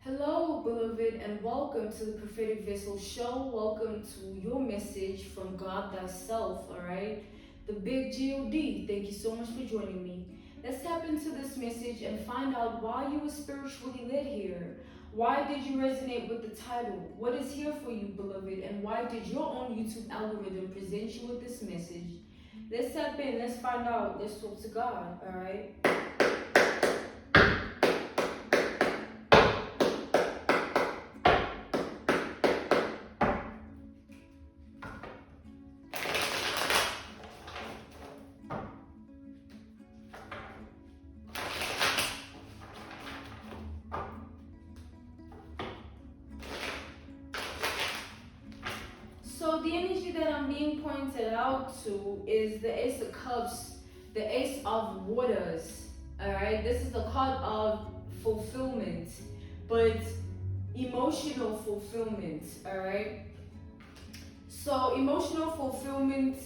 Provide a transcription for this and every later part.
Hello, beloved, and welcome to the Prophetic Vessel Show. Welcome to your message from God Thyself, all right? The big God. Thank you so much for joining me. Let's tap into this message and find out why you were spiritually led here. Why did you resonate with the title? What is here for you, beloved? And why did your own YouTube algorithm present you with this message? Let's tap in. Let's find out. Let's talk to God, all right? So the energy that I'm being pointed out to is the Ace of Cups, the Ace of Waters, all right? This is the card of fulfillment, but emotional fulfillment, all right? So emotional fulfillment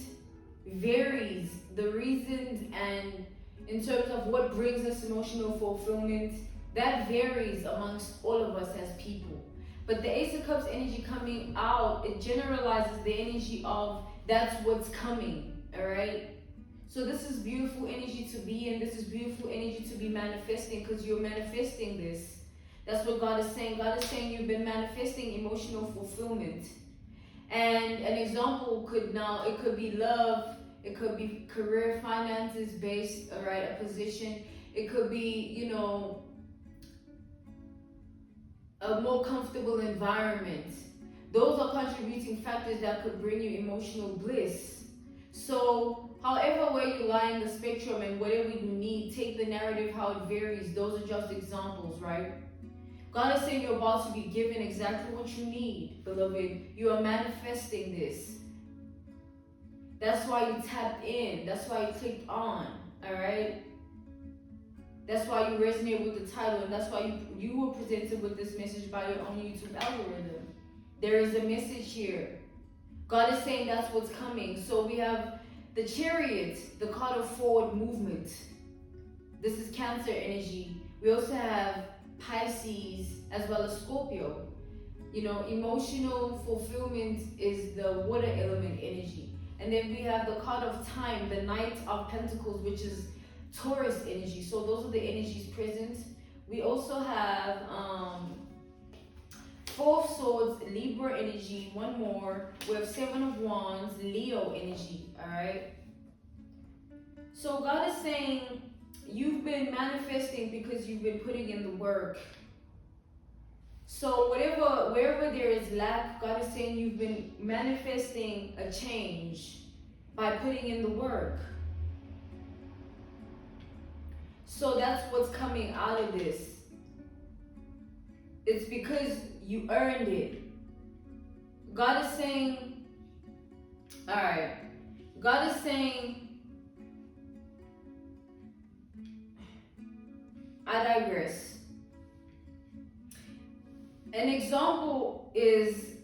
varies. The reasons and in terms of what brings us emotional fulfillment, that varies amongst all of us as people. But the Ace of Cups energy coming out, it generalizes the energy of that's what's coming, all right? So this is beautiful energy to be in. This is beautiful energy to be manifesting because you're manifesting this. That's what God is saying. God is saying you've been manifesting emotional fulfillment. And an example it could be love, it could be career finances based, all right, a position. It could be, a more comfortable environment. Those are contributing factors that could bring you emotional bliss. So, however where you lie in the spectrum and whatever you need, take the narrative how it varies. Those are just examples, right? God is saying you're about to be given exactly what you need, beloved. You are manifesting this. That's why you tapped in. That's why you clicked on, all right? That's why you resonate with the title, and that's why you were presented with this message by your own YouTube algorithm. There is a message here. God is saying that's what's coming. So we have the Chariot, the card of forward movement. This is Cancer energy. We also have Pisces as well as Scorpio. Emotional fulfillment is the water element energy. And then we have the card of time, the Knight of Pentacles, which is Taurus energy. So those are the energies present. We also have Four of Swords, Libra energy. One more. We have Seven of Wands, Leo energy. All right. So God is saying you've been manifesting because you've been putting in the work. So wherever there is lack, God is saying you've been manifesting a change by putting in the work. So that's what's coming out of this. It's because you earned it. God is saying, all right, God is saying, I digress. An example is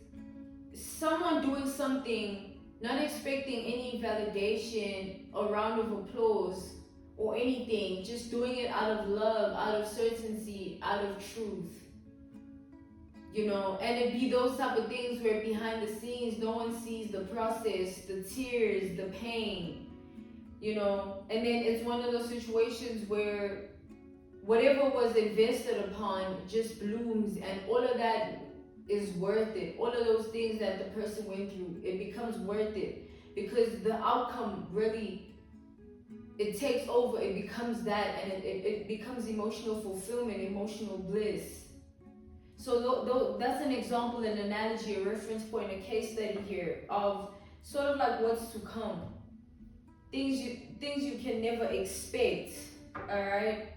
someone doing something, not expecting any validation or round of applause or anything, just doing it out of love, out of certainty, out of truth. And it be those type of things where behind the scenes, no one sees the process, the tears, the pain, and then it's one of those situations where whatever was invested upon just blooms, and all of that is worth it. All of those things that the person went through, it becomes worth it because the outcome really, it takes over, it becomes that, and it becomes emotional fulfillment, emotional bliss. So that's an example, an analogy, a reference point, a case study here of sort of like what's to come. Things you can never expect, all right?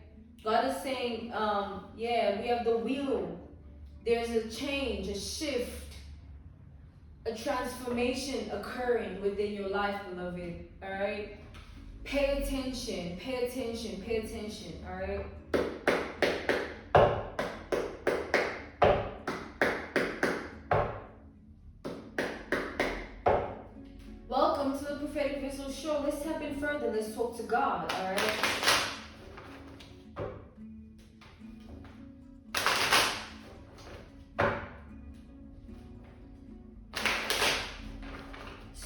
God is saying, we have the wheel. There's a change, a shift, a transformation occurring within your life, beloved, all right? Pay attention, pay attention, pay attention, all right? Welcome to the Prophetic Vessel Show. Let's tap in further. Let's talk to God, all right?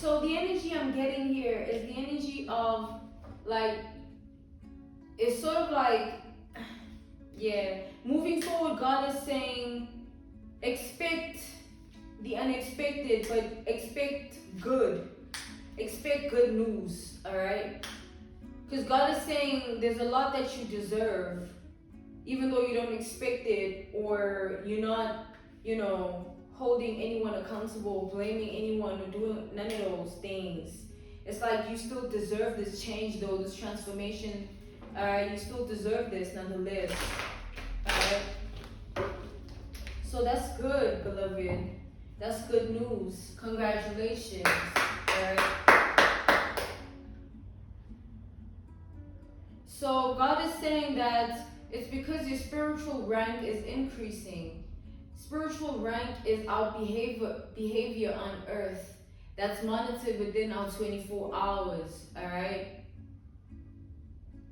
So the energy I'm getting here is the energy of like, it's sort of like, yeah, moving forward, God is saying, expect the unexpected, but expect good. Expect good news, alright? Because God is saying there's a lot that you deserve, even though you don't expect it, or you're not, holding anyone accountable, blaming anyone, or doing none of those things. It's like you still deserve this change, though, this transformation. Alright, you still deserve this nonetheless. Alright? So that's good, beloved. That's good news. Congratulations. Alright? So God is saying that it's because your spiritual rank is increasing. Spiritual rank is our behavior on earth that's monitored within our 24 hours. Alright?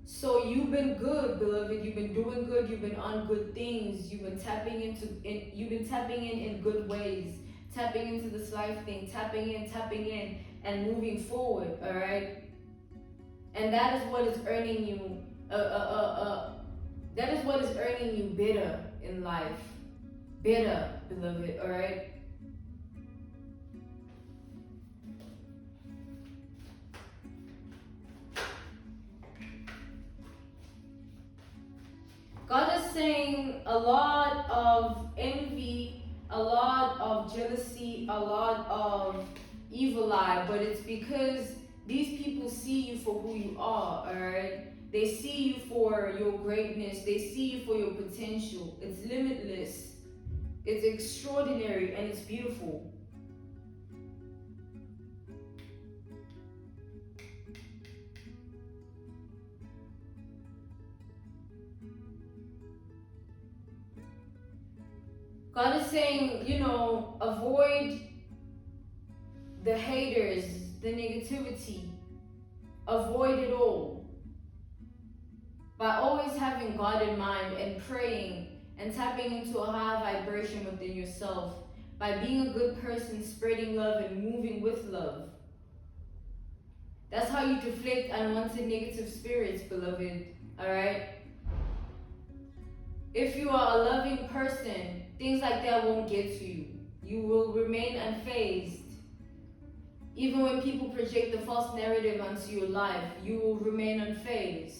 So you've been good, beloved. You've been doing good. You've been on good things. You've been tapping in good ways. Tapping into this life thing. Tapping in, and moving forward. All right. And that is what is earning you. That is what is earning you better in life. Better, beloved. All right. God is saying a lot of envy, a lot of jealousy, a lot of evil eye, but it's because these people see you for who you are, alright? They see you for your greatness, they see you for your potential. It's limitless, it's extraordinary, and it's beautiful. God is saying, avoid the haters, the negativity. Avoid it all. By always having God in mind and praying and tapping into a high vibration within yourself. By being a good person, spreading love and moving with love. That's how you deflect unwanted negative spirits, beloved. Alright? If you are a loving person, things like that won't get to you. You will remain unfazed. Even when people project the false narrative onto your life, you will remain unfazed.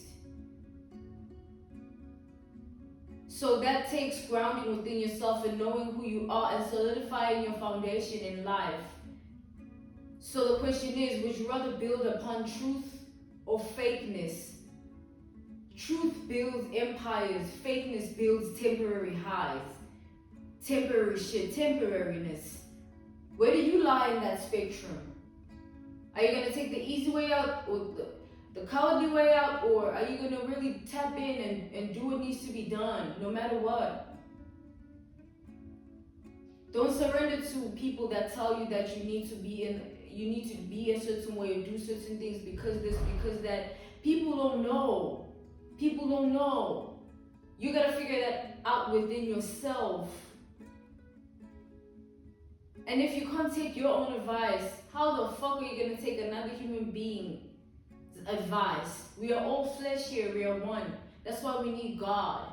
So that takes grounding within yourself and knowing who you are and solidifying your foundation in life. So the question is, would you rather build upon truth or fakeness? Truth builds empires, fakeness builds temporary highs. Temporary shit, temporariness. Where do you lie in that spectrum? Are you going to take the easy way out or the cowardly way out, or are you going to really tap in and do what needs to be done no matter what? Don't surrender to people that tell you that you need to be a certain way or do certain things because this, because that. People don't know. People don't know. You gotta figure that out within yourself. And if you can't take your own advice, how the fuck are you gonna take another human being's advice? We are all flesh here, we are one. That's why we need God.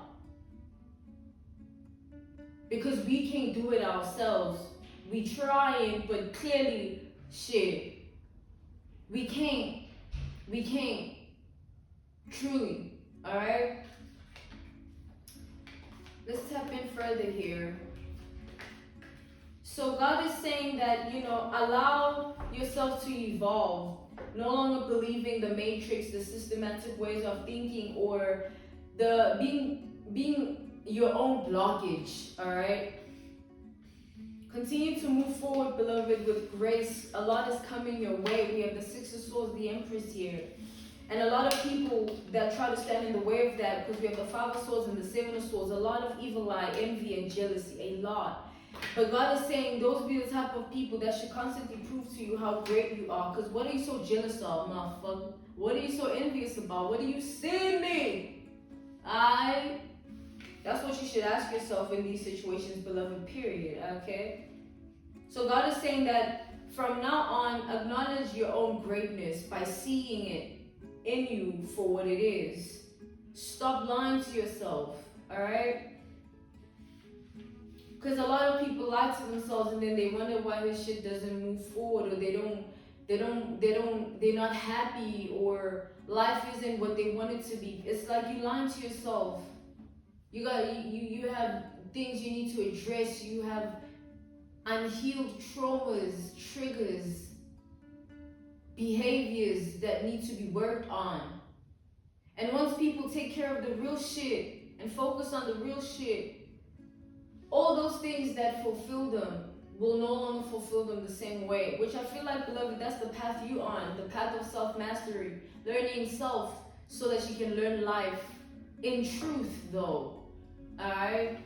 Because we can't do it ourselves. We trying, but clearly, shit. We can't. We can't. Truly. Alright? Let's tap in further here. So God is saying that, allow yourself to evolve. No longer believing the matrix, the systematic ways of thinking, or the being your own blockage, alright? Continue to move forward, beloved, with grace. A lot is coming your way. We have the Six of Swords, the Empress here. And a lot of people that try to stand in the way of that, because we have the Five of Swords and the Seven of Swords, a lot of evil eye, envy, and jealousy, a lot. But God is saying those be the type of people that should constantly prove to you how great you are. Because what are you so jealous of, motherfucker? What are you so envious about? What are you seeing me? That's what you should ask yourself in these situations, beloved, period, okay? So God is saying that From now on, acknowledge your own greatness by seeing it in you for what it is. Stop lying to yourself, alright? Because a lot of people lie to themselves and then they wonder why this shit doesn't move forward, or they're not happy, or life isn't what they want it to be. It's like you lying to yourself. You have things you need to address. You have unhealed traumas, triggers, behaviors that need to be worked on. And once people take care of the real shit and focus on the real shit, all those things that fulfill them will no longer fulfill them the same way. Which I feel like, beloved, that's the path you're on, the path of self-mastery, learning self so that you can learn life in truth, though. Alright?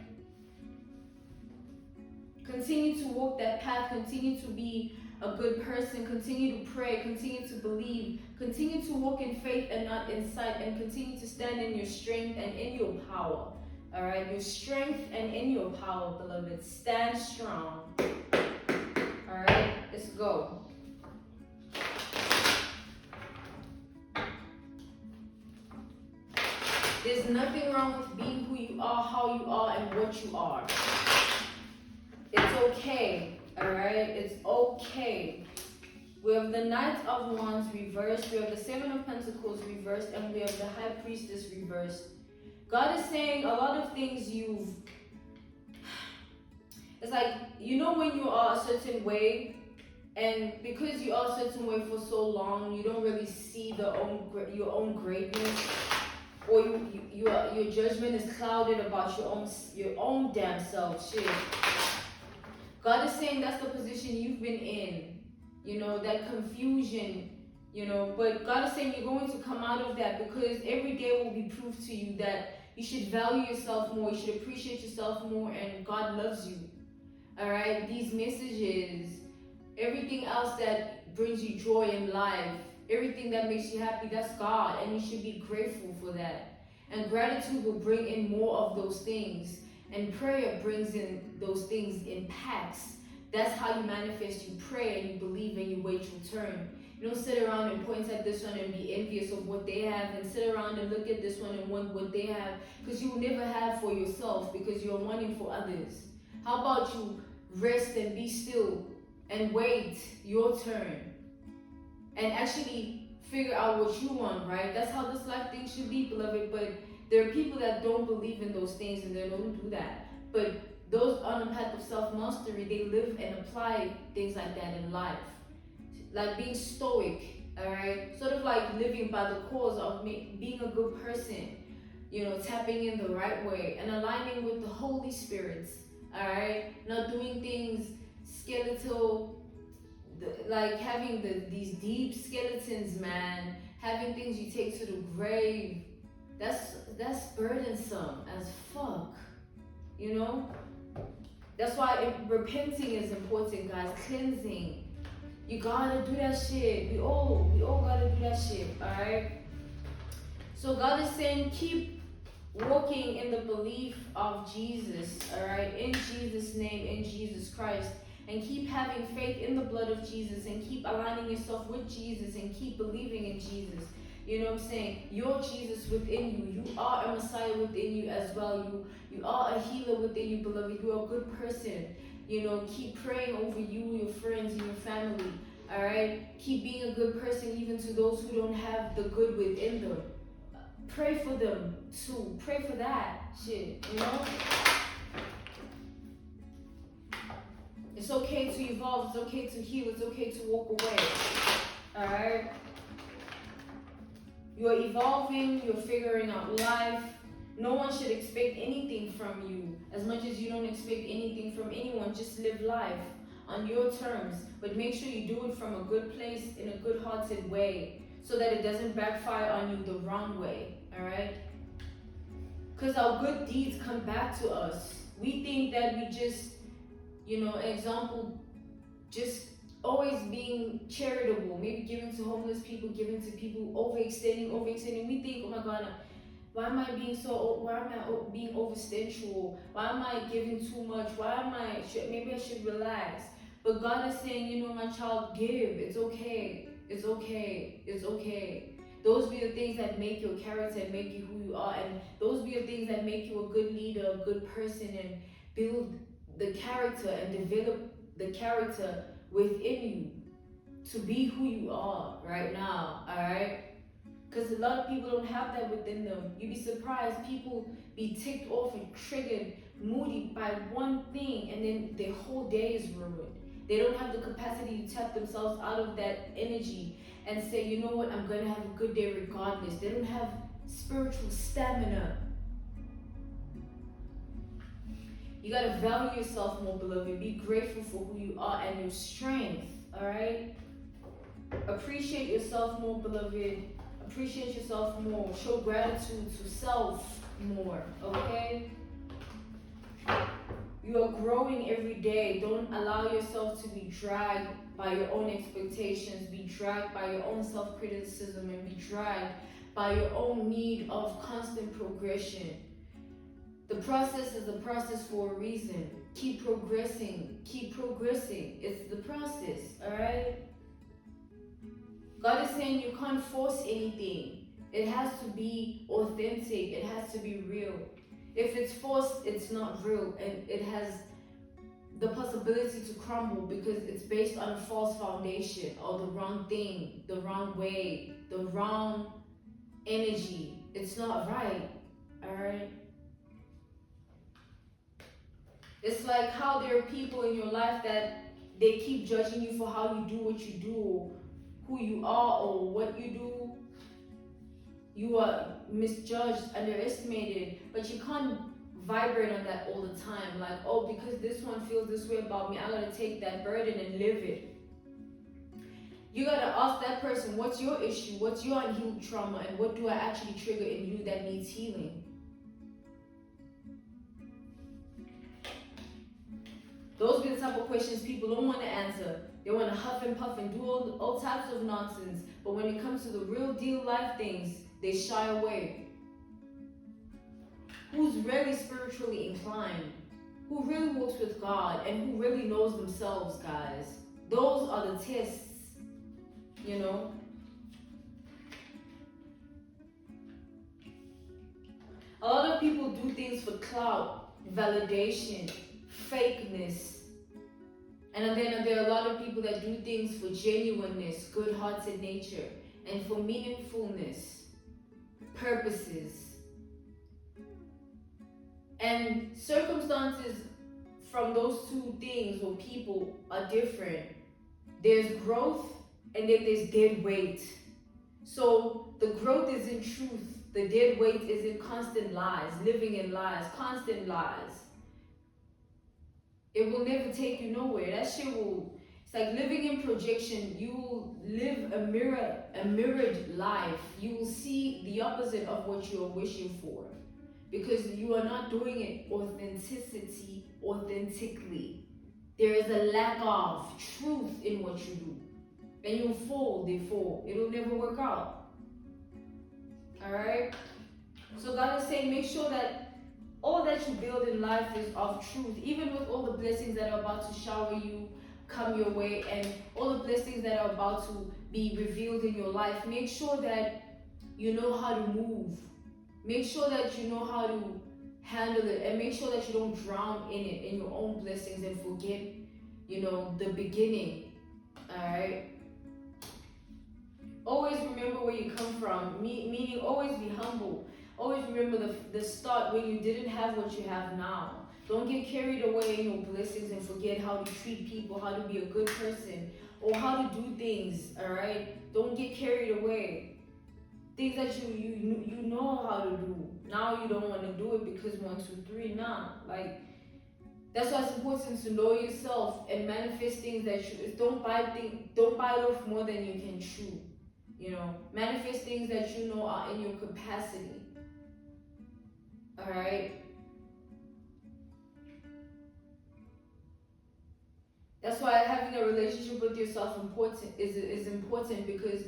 Continue to walk that path, continue to be a good person, continue to pray, continue to believe, continue to walk in faith and not in sight, and continue to stand in your strength and in your power. Alright, your strength and in your power, beloved. Stand strong. Alright, let's go. There's nothing wrong with being who you are, how you are, and what you are. It's okay, alright? It's okay. We have the Knight of Wands reversed, we have the Seven of Pentacles reversed, and we have the High Priestess reversed. God is saying a lot of things it's like, you know, when you are a certain way, and because you are a certain way for so long, you don't really see your own greatness, or your judgment is clouded about your own damn self. Shit. God is saying that's the position you've been in, you know, that confusion, you know, but God is saying you're going to come out of that, because every day will be proof to you that you should value yourself more, you should appreciate yourself more, and God loves you. Alright, these messages, everything else that brings you joy in life, everything that makes you happy, that's God, and you should be grateful for that. And gratitude will bring in more of those things, and prayer brings in those things in packs. That's how you manifest. You pray and you believe and you wait your turn. You don't sit around and point at this one and be envious of what they have, and sit around and look at this one and want what they have, because you will never have for yourself, because you're wanting for others. How about you rest and be still and wait your turn and actually figure out what you want, right? That's how this life thing should be, beloved. But there are people that don't believe in those things and they don't do that. But those on the path of self-mastery, they live and apply things like that in life. Like being stoic, alright? Sort of like living by the cause of being a good person, you know, tapping in the right way and aligning with the Holy Spirit, alright? Not doing things skeletal, like having these deep skeletons, man. Having things you take to the grave. That's burdensome as fuck, you know? That's why repenting is important, guys. Cleansing. You gotta do that shit. We all gotta do that shit, alright? So God is saying keep walking in the belief of Jesus, alright? In Jesus' name, in Jesus Christ. And keep having faith in the blood of Jesus, and keep aligning yourself with Jesus, and keep believing in Jesus. You know what I'm saying? You're Jesus within you. You are a Messiah within you as well. You are a healer within you, beloved. You are a good person. You know, keep praying over you, your friends, and your family. Alright? Keep being a good person even to those who don't have the good within them. Pray for them too. Pray for that shit, you know? It's okay to evolve. It's okay to heal. It's okay to walk away. Alright? You're evolving. You're figuring out life. No one should expect anything from you as much as you don't expect anything from anyone. Just live life on your terms. But make sure you do it from a good place, in a good-hearted way, so that it doesn't backfire on you the wrong way. Alright? Because our good deeds come back to us. We think that we just, you know, example, just always being charitable, maybe giving to homeless people, giving to people, overextending. We think, oh my God, why am I being oversensual? Why am I giving too much? Maybe I should relax. But God is saying, you know, my child, give. It's okay. It's okay. It's okay. Those be the things that make your character and make you who you are. And those be the things that make you a good leader, a good person, and build the character and develop the character within you to be who you are right now, alright? Because a lot of people don't have that within them. You'd be surprised, people be ticked off and triggered, moody by one thing, and then their whole day is ruined. They don't have the capacity to tap themselves out of that energy and say, you know what, I'm going to have a good day regardless. They don't have spiritual stamina. You got to value yourself more, beloved. Be grateful for who you are and your strength, all right? Appreciate yourself more, beloved. Appreciate yourself more. Show gratitude to self more, okay? You are growing every day. Don't allow yourself to be dragged by your own expectations, be dragged by your own self-criticism, and be dragged by your own need of constant progression. The process is the process for a reason. Keep progressing. Keep progressing. It's the process, all right? God is saying you can't force anything. It has to be authentic. It has to be real. If it's forced, it's not real, and it has the possibility to crumble because it's based on a false foundation or the wrong thing, the wrong way, the wrong energy. It's not right, all right? It's like how there are people in your life that they keep judging you for how you do what you do, or who you are, or what you do. You are misjudged, underestimated, but you can't vibrate on that all the time. Like, oh, because this one feels this way about me, I gotta take that burden and live it. You gotta ask that person, what's your issue? What's your unhealed trauma? And what do I actually trigger in you that needs healing? Those are the type of questions people don't want to answer. They want to huff and puff and do all types of nonsense. But when it comes to the real deal life things, they shy away. Who's really spiritually inclined? Who really walks with God and who really knows themselves, guys? Those are the tests, you know? A lot of people do things for clout, validation, fakeness. And then there are a lot of people that do things for genuineness, good-hearted nature, and for meaningfulness, purposes. And circumstances from those two things or people are different. There's growth and then there's dead weight. So the growth is in truth. The dead weight is in constant lies, living in lies, constant lies. It will never take you nowhere. That shit will, it's like living in projection. You will live a mirrored life. You will see the opposite of what you are wishing for. Because you are not doing it authentically. There is a lack of truth in what you do. And you'll fall, therefore. It'll never work out. Alright? So God is saying, make sure that all that you build in life is of truth. Even with all the blessings that are about to shower you, come your way, and all the blessings that are about to be revealed in your life, make sure that you know how to move. Make sure that you know how to handle it, and make sure that you don't drown in it, in your own blessings, and forget, you know, the beginning. Alright? Always remember where you come from, meaning always be humble. Always remember the start when you didn't have what you have now. Don't get carried away in your blessings and forget how to treat people, how to be a good person, or how to do things, alright? Don't get carried away. Things that you know how to do. Now you don't want to do it because 1, 2, 3, nah. Like, that's why it's important to know yourself and manifest things that you don't bite off more than you can chew. You know, manifest things that you know are in your capacity. Alright? That's why having a relationship with yourself is important, because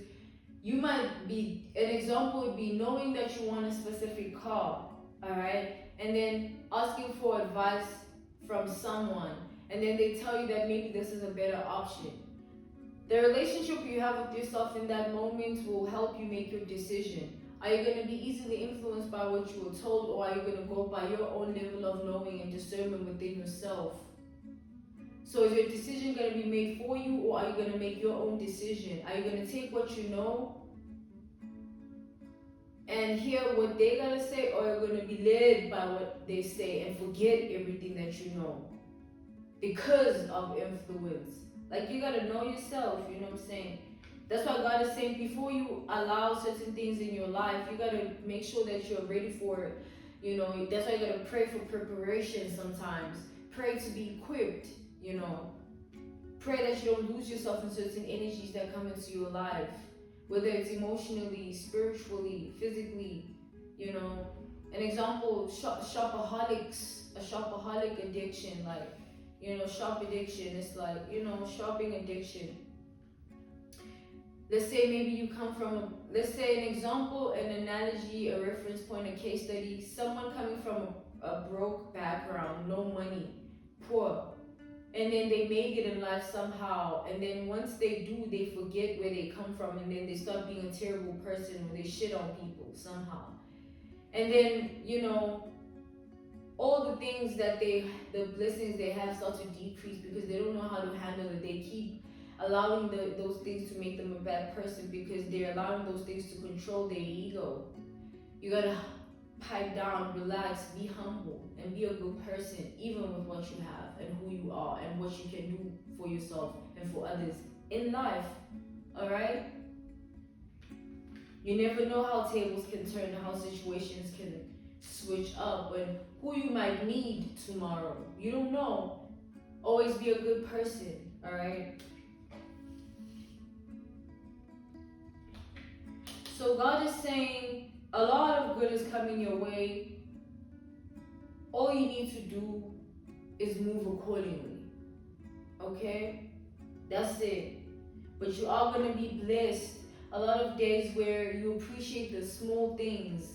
you might be, an example would be knowing that you want a specific car, alright? And then asking for advice from someone. and then they tell you that maybe this is a better option. The relationship you have with yourself in that moment will help you make your decision. Are you going to be easily influenced by what you were told, or are you going to go by your own level of knowing and discernment within yourself? So is your decision going to be made for you, or are you going to make your own decision? Are you going to take what you know and hear what they're going to say, or are you going to be led by what they say and forget everything that you know because of influence? Like, you got to know yourself, you know what I'm saying? That's why God is saying, before you allow certain things in your life, you got to make sure that you're ready for it. You know, that's why you got to pray for preparation sometimes. Pray to be equipped, you know. Pray that you don't lose yourself in certain energies that come into your life, whether it's emotionally, spiritually, physically, you know. An example, shopaholics, a shopaholic addiction, like, you know, shop addiction. It's like, you know, shopping addiction. Let's say maybe you come from, let's say an example, an analogy, a reference point, a case study, someone coming from a broke background, no money, poor, and then they make it in life somehow, and then once they do, they forget where they come from, and then they start being a terrible person, or they shit on people somehow. And then, you know, all the things that the blessings they have start to decrease because they don't know how to handle it. They keep allowing those things to make them a bad person because they're allowing those things to control their ego. You gotta pipe down, relax, be humble, and be a good person, even with what you have and who you are and what you can do for yourself and for others in life. All right? You never know how tables can turn, how situations can switch up, and who you might need tomorrow. You don't know. Always be a good person, all right? So God is saying a lot of good is coming your way. All you need to do is move accordingly, okay? That's it. But you are going to be blessed. A lot of days where you appreciate the small things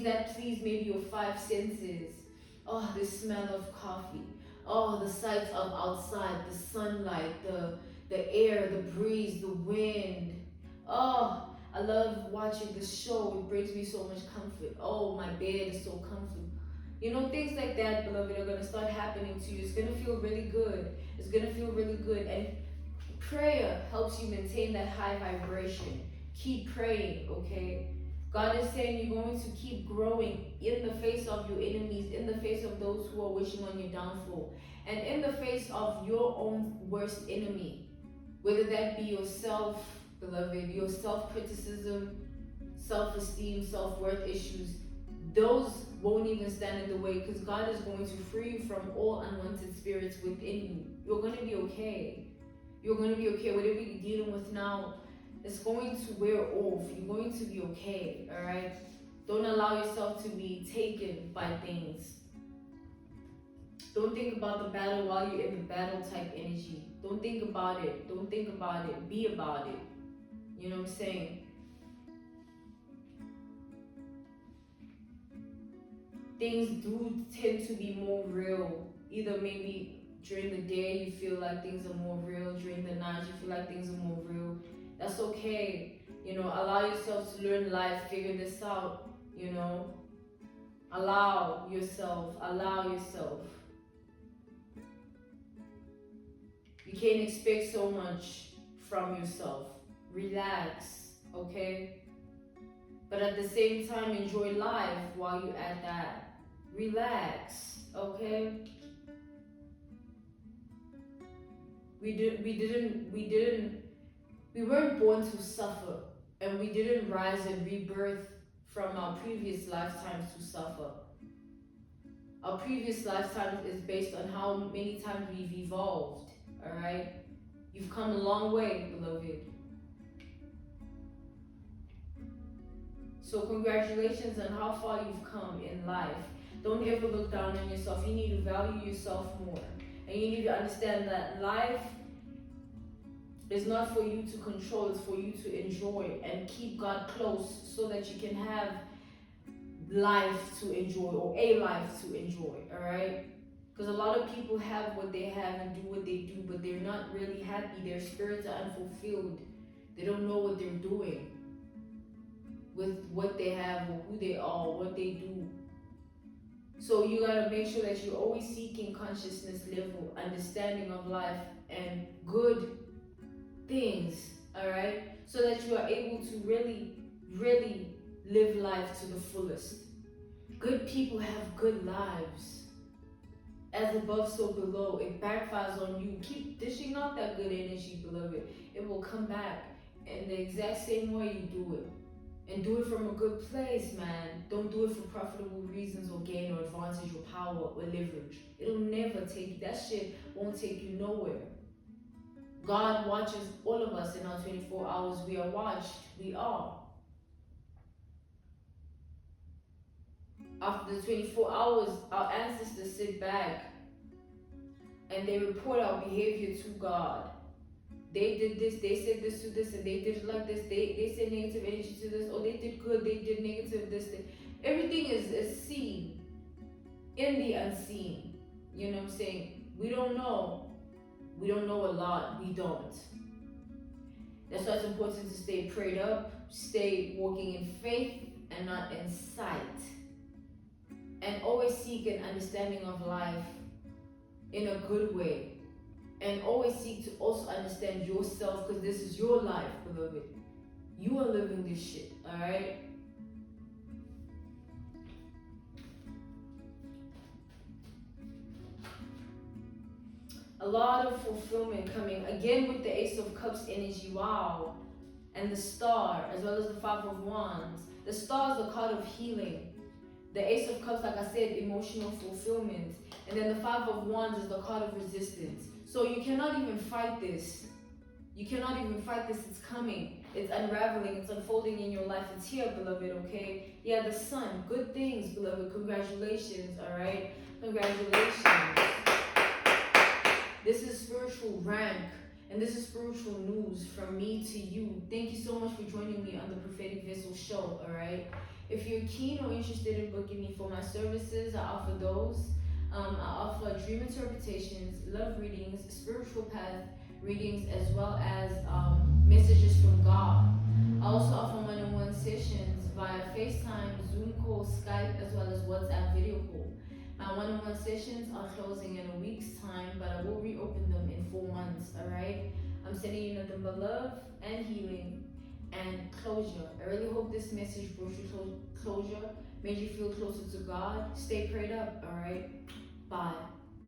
that please maybe your five senses. Oh, the smell of coffee. Oh, the sights of outside, the sunlight, the air, the breeze, the wind. Oh, I love watching the show. It brings me so much comfort. Oh, my bed is so comfortable. You know, things like that, beloved, are going to start happening to you. It's going to feel really good. It's going to feel really good. And prayer helps you maintain that high vibration. Keep praying, okay? God is saying you're going to keep growing in the face of your enemies, in the face of those who are wishing on your downfall, and in the face of your own worst enemy, whether that be yourself, beloved, your self-criticism, self-esteem, self-worth issues. Those won't even stand in the way because God is going to free you from all unwanted spirits within you. You're going to be okay. You're going to be okay. Whatever you're dealing with now, it's going to wear off. You're going to be okay, all right? Don't allow yourself to be taken by things. Don't think about the battle while you're in the battle type energy. Don't think about it. Don't think about it. Be about it. You know what I'm saying? Things do tend to be more real. Either maybe during the day you feel like things are more real. During the night you feel like things are more real. That's okay. You know, allow yourself to learn life, figure this out, you know. Allow yourself. You can't expect so much from yourself. Relax, okay? But at the same time, enjoy life while you're at that. Relax, okay? We weren't born to suffer, and we didn't rise and rebirth from our previous lifetimes to suffer. Our previous lifetimes is based on how many times we've evolved, all right? You've come a long way, beloved. So congratulations on how far you've come in life. Don't ever look down on yourself. You need to value yourself more. And you need to understand that life is not for you to control, it's for you to enjoy and keep God close so that you can have life to enjoy, or a life to enjoy, all right? Because a lot of people have what they have and do what they do, but they're not really happy. Their spirits are unfulfilled. They don't know what they're doing with what they have or who they are, what they do. So you gotta make sure that you're always seeking consciousness level, understanding of life, and good things, alright? So that you are able to really, really live life to the fullest. Good people have good lives. As above, so below. It backfires on you. Keep dishing out that good energy, beloved. It will come back in the exact same way you do it. And do it from a good place, man. Don't do it for profitable reasons or gain or advantage or power or leverage. It'll never take you. That shit won't take you nowhere. God watches all of us in our 24 hours. We are watched. We are. After the 24 hours, our ancestors sit back and they report our behavior to God. They did this, they said this to this, and they did it like this. They said negative energy to this, or they did good, they did negative this. Everything is seen in the unseen. You know what I'm saying? We don't know. We don't know a lot. We don't. That's why it's important to stay prayed up, stay walking in faith and not in sight. And always seek an understanding of life in a good way. And always seek to also understand yourself, because this is your life, beloved. You are living this shit, alright? A lot of fulfillment coming. Again with the Ace of Cups energy, wow. And the Star, as well as the Five of Wands. The Star is the card of healing. The Ace of Cups, like I said, emotional fulfillment. And then the Five of Wands is the card of resistance. So you cannot even fight this. You cannot even fight this. It's coming. It's unraveling. It's unfolding in your life. It's here, beloved, okay? Yeah, the Sun. Good things, beloved. Congratulations, all right? Congratulations. This is spiritual rank. And this is spiritual news from me to you. Thank you so much for joining me on the Prophetic Vessel show, all right? If you're keen or interested in booking me for my services, I offer those. I offer dream interpretations, love readings, spiritual path readings, as well as messages from God. I also offer one-on-one sessions via FaceTime, Zoom call, Skype, as well as WhatsApp video call. My one-on-one sessions are closing in a week's time, but I will reopen them in 4 months, alright? I'm sending you nothing but love and healing and closure. I really hope this message brought you closure, made you feel closer to God. Stay prayed up, alright? Bye.